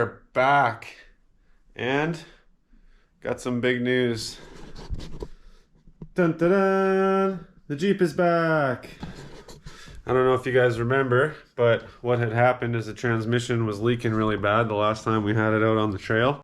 are back and got some big news. Dun, dun, dun. The Jeep is back. I don't know if you guys remember, but what had happened is the transmission was leaking really bad the last time we had it out on the trail.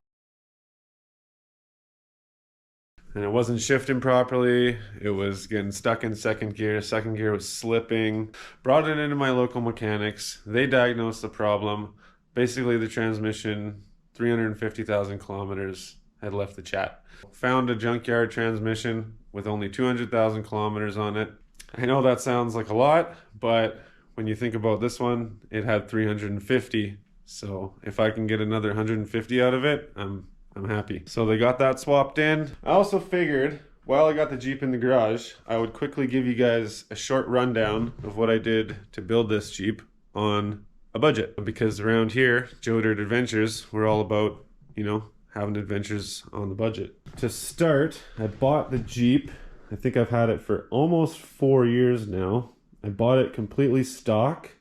And it wasn't shifting properly. It was getting stuck in second gear. Second gear was slipping. Brought it into my local mechanics. They diagnosed the problem. Basically, the transmission, 350,000 kilometers, had left the chat. Found a junkyard transmission with only 200,000 kilometers on it. I know that sounds like a lot, but when you think about this one, it had 350. So if I can get another 150 out of it, I'm happy. So they got that swapped in. I also figured while I got the Jeep in the garage, I would quickly give you guys a short rundown of what I did to build this Jeep on a budget. Because around here, Joe Dirt Adventures, we're all about, you know, having adventures on the budget. To start, I bought the Jeep. I think I've had it for almost 4 years now. I bought it completely stock.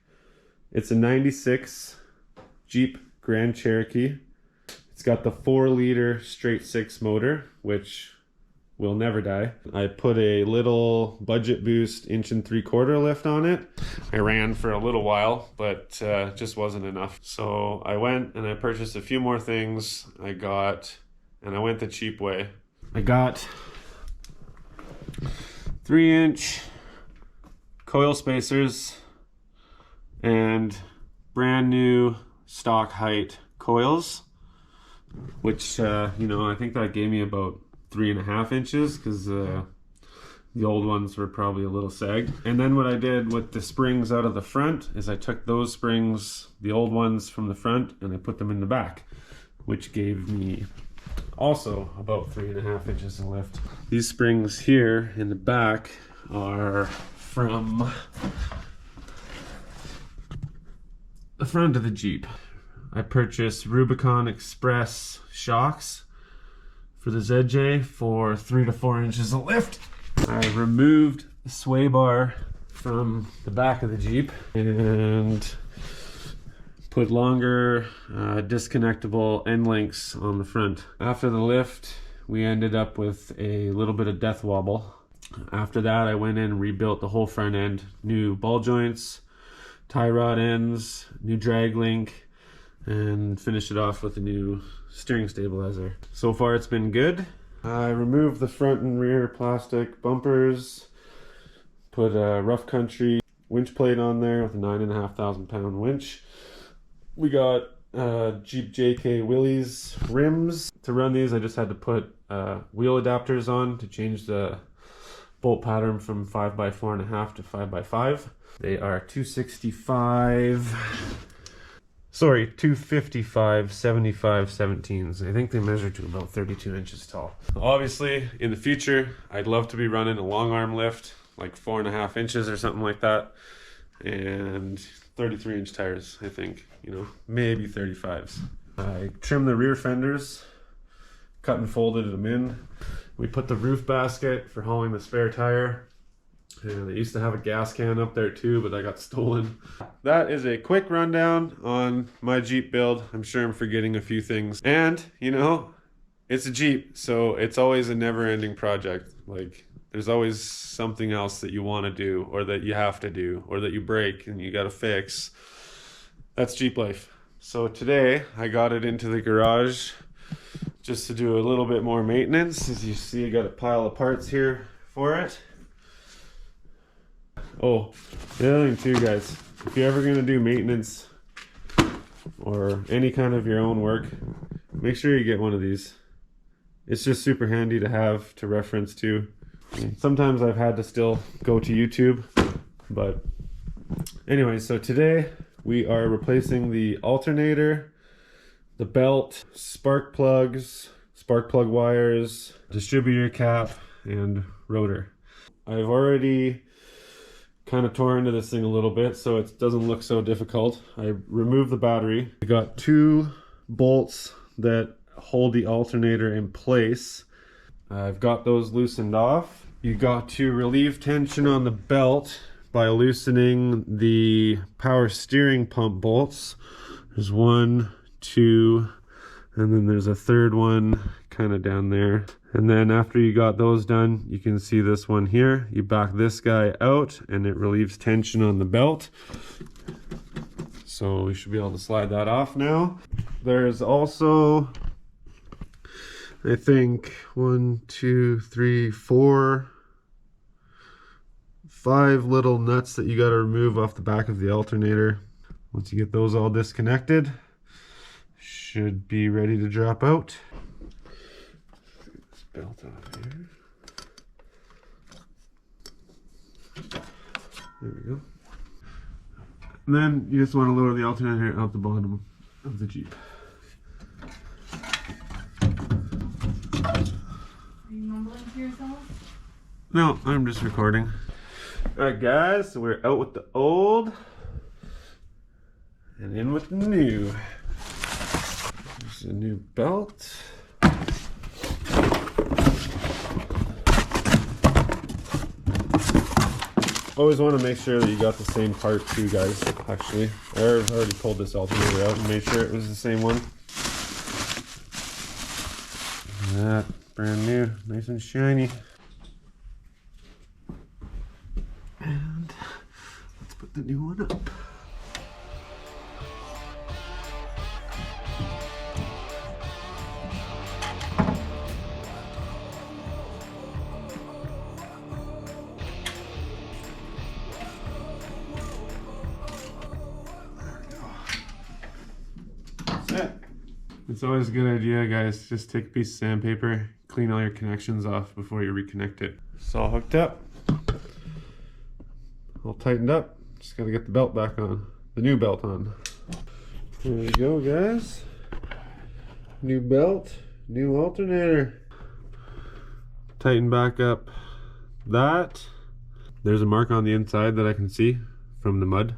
It's a 96 Jeep Grand Cherokee. It's got the 4-liter straight 6 motor, which will never die. I put a little budget boost 1 3/4 lift on it. I ran for a little while, but just wasn't enough. So I went and I purchased a few more things. I went the cheap way. I got 3-inch coil spacers and brand new stock height coils, which you know, I think that gave me about 3.5 inches because the old ones were probably a little sagged. And then what I did with the springs out of the front is I took those springs, the old ones from the front, and I put them in the back, which gave me also about 3.5 inches of lift. These springs here in the back are from the front of the Jeep. I purchased Rubicon Express shocks for the ZJ for 3 to 4 inches of lift. I removed the sway bar from the back of the Jeep and put longer disconnectable end links on the front. After the lift, we ended up with a little bit of death wobble. After that, I went in and rebuilt the whole front end. New ball joints, tie rod ends, new drag link, and finished it off with a new steering stabilizer. So far it's been good. I removed the front and rear plastic bumpers, put a Rough Country winch plate on there with a 9,500 pound winch. We got Jeep JK Willys rims. To run these, I just had to put wheel adapters on to change the bolt pattern from 5x4.5 to 5x5. They are 255 75 17s. I think they measure to about 32 inches tall. Obviously, in the future, I'd love to be running a long arm lift, like 4.5 inches or something like that, and 33-inch tires, I think, you know, maybe 35s. I trimmed the rear fenders, cut and folded them in. We put the roof basket for hauling the spare tire. And they used to have a gas can up there too, but that got stolen. That is a quick rundown on my Jeep build. I'm sure I'm forgetting a few things. And, you know, it's a Jeep, so it's always a never-ending project. Like, there's always something else that you want to do, or that you have to do, or that you break and you got to fix. That's Jeep life. So today, I got it into the garage just to do a little bit more maintenance. As you see, I got a pile of parts here for it. Oh, the other thing too, guys, if you're ever going to do maintenance or any kind of your own work, make sure you get one of these. It's just super handy to have to reference to. Sometimes I've had to still go to YouTube, but anyway, so today we are replacing the alternator, the belt, spark plugs, spark plug wires, distributor cap, and rotor. I've already kind of tore into this thing a little bit so it doesn't look so difficult. I removed the battery. I got 2 bolts that hold the alternator in place. I've got those loosened off. You got to relieve tension on the belt by loosening the power steering pump bolts. There's 1, two, and then there's a third one kind of down there. And then after you got those done, you can see this one here. You back this guy out and it relieves tension on the belt. So we should be able to slide that off now. There's also, I think, 1, 2, 3, 4, 5 little nuts that you got to remove off the back of the alternator. Once you get those all disconnected, should be ready to drop out. Get this belt off here. There we go. And then you just want to lower the alternator out the bottom of the Jeep. Are you mumbling to yourself? No, I'm just recording. Alright guys, so we're out with the old and in with the new. There's a new belt. Always want to make sure that you got the same part too, guys. Actually, I've already pulled this alternator out and made sure it was the same one. That brand new, nice and shiny. And let's put the new one up. It's always a good idea, guys, just take a piece of sandpaper, clean all your connections off before you reconnect it. It's all hooked up, all tightened up. Just gotta get the belt back on, the new belt on. There we go, guys. New belt, new alternator. Tighten back up that. There's a mark on the inside that I can see from the mud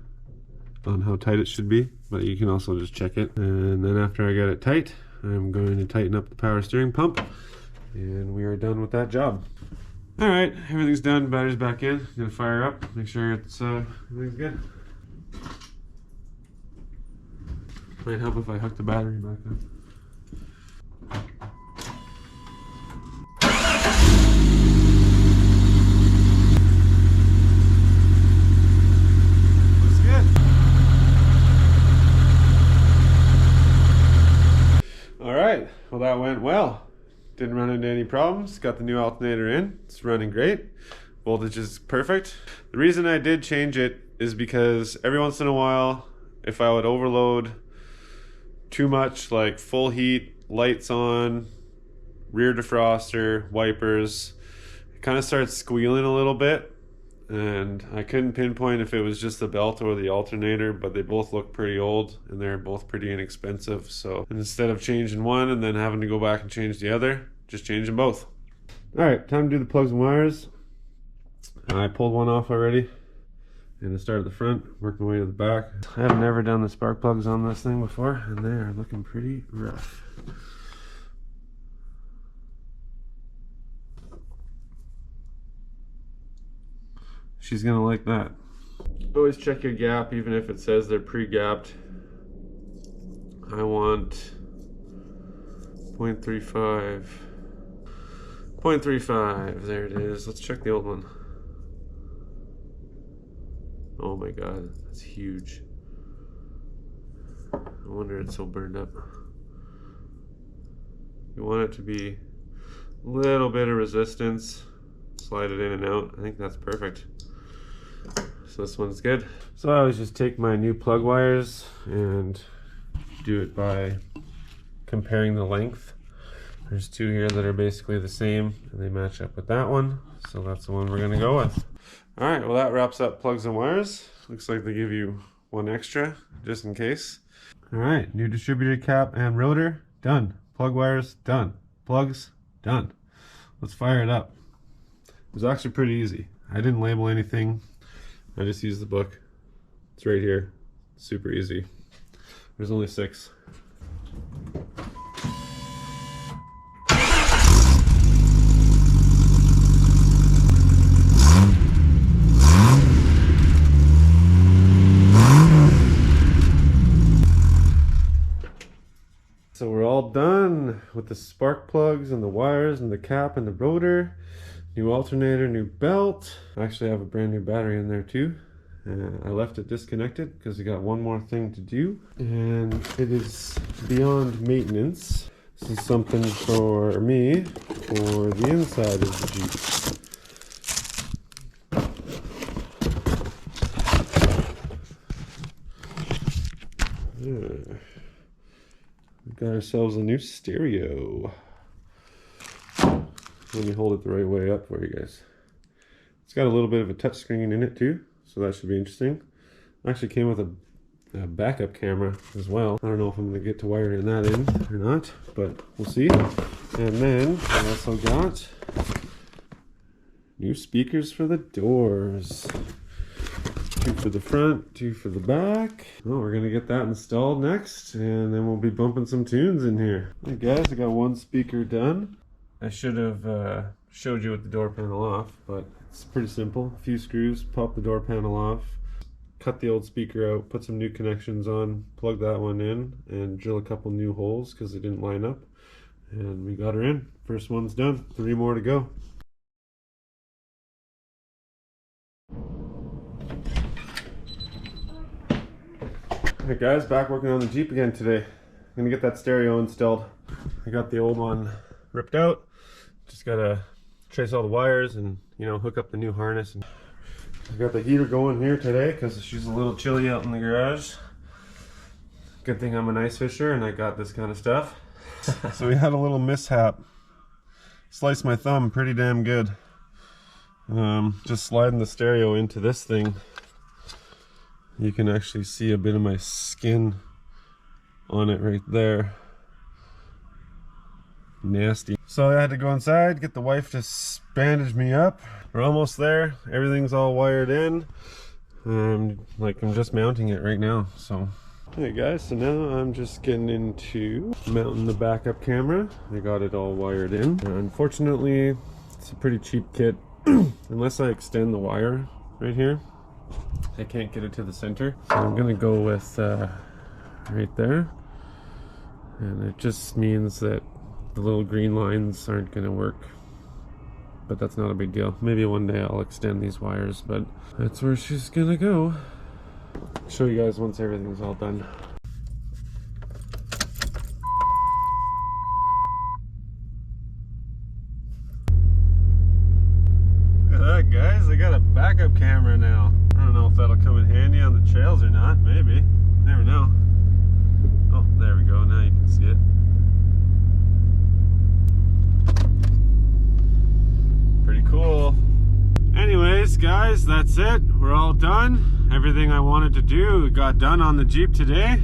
on how tight it should be, but you can also just check it. And then after I get it tight, I'm going to tighten up the power steering pump, and we are done with that job. All right, everything's done, battery's back in. Gonna fire up, make sure it's everything's good. Might help if I hook the battery back up. Well, that went well. Didn't run into any problems. Got the new alternator in. It's running great. Voltage is perfect. The reason I did change it is because every once in a while, if I would overload too much, like full heat, lights on, rear defroster, wipers, it kind of starts squealing a little bit. And I couldn't pinpoint if it was just the belt or the alternator, but they both look pretty old and they're both pretty inexpensive. So instead of changing one and then having to go back and change the other, just change them both. All right, time to do the plugs and wires. I pulled one off already and I started at the front, worked my way to the back. I have never done the spark plugs on this thing before and they are looking pretty rough. She's gonna like that. Always check your gap, even if it says they're pre-gapped. I want 0.35. 0.35, there it is. Let's check the old one. Oh my god, that's huge. No wonder it's so burned up. You want it to be a little bit of resistance. Slide it in and out. I think that's perfect. So this one's good. So I always just take my new plug wires and do it by comparing the length. There's two here that are basically the same and they match up with that one. So that's the one we're gonna go with. All right, well that wraps up plugs and wires. Looks like they give you one extra just in case. All right, new distributor cap and rotor, done. Plug wires, done. Plugs, done. Let's fire it up. It was actually pretty easy. I didn't label anything. I just used the book. It's right here. Super easy. There's only 6. with the spark plugs and the wires and the cap and the rotor. New alternator, new belt. I actually have a brand new battery in there too. I left it disconnected because we got one more thing to do, and it is beyond maintenance. This is something for me for the inside of the Jeep. We've got ourselves a new stereo. Let me hold it the right way up for you guys. It's got a little bit of a touch screen in it too, so that should be interesting. Actually came with a backup camera as well. I don't know if I'm going to get to wiring that in or not, but we'll see. And then I also got new speakers for the doors. 2 for the front, 2 for the back. Oh, we're going to get that installed next, and then we'll be bumping some tunes in here. Hey guys, I got one speaker done. I should have showed you with the door panel off, but it's pretty simple. A few screws, pop the door panel off, cut the old speaker out, put some new connections on, plug that one in, and drill a couple new holes because they didn't line up. And we got her in. First one's done. 3 more to go. Hey guys, back working on the Jeep again today. I'm gonna get that stereo installed. I got the old one ripped out. Just gotta trace all the wires and, you know, hook up the new harness. And I got the heater going here today because she's a little chilly out in the garage. Good thing I'm an ice fisher and I got this kind of stuff. So we had a little mishap. Sliced my thumb pretty damn good. Just sliding the stereo into this thing. You can actually see a bit of my skin on it right there. Nasty. So I had to go inside, get the wife to bandage me up. We're almost there. Everything's all wired in. I'm just mounting it right now. So, hey guys, so now I'm just getting into mounting the backup camera. I got it all wired in. Unfortunately, it's a pretty cheap kit. Unless I extend the wire right here, I can't get it to the center. So I'm gonna go with right there. And it just means that the little green lines aren't gonna work, but that's not a big deal. Maybe one day I'll extend these wires, but that's where she's gonna go. I'll show you guys once everything's all done. Look at that, guys. I got a backup camera now. I don't know if that'll come in handy on the trails or not. Maybe. Never know. Oh, there we go. Now you can see it. Pretty cool. Anyways, guys, that's it. We're all done. Everything I wanted to do got done on the Jeep today.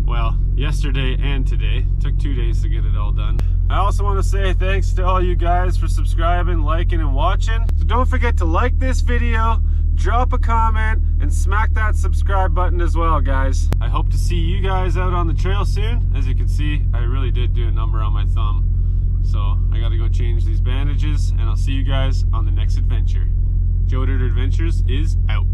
Well, yesterday and today. Took 2 days to get it all done. I also want to say thanks to all you guys for subscribing, liking, and watching. So don't forget to like this video, drop a comment, and smack that subscribe button as well, guys. I hope to see you guys out on the trail soon. As you can see, I really did do a number on my thumb. So I gotta go change these bandages, and I'll see you guys on the next adventure. Joe Dirt Adventures is out.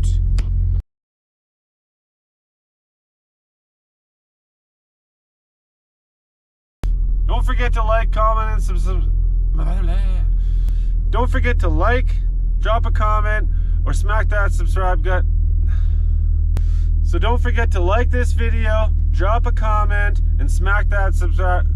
Don't forget to like, comment, and don't forget to like, drop a comment, or smack that subscribe button. So don't forget to like this video, drop a comment, and smack that subscribe.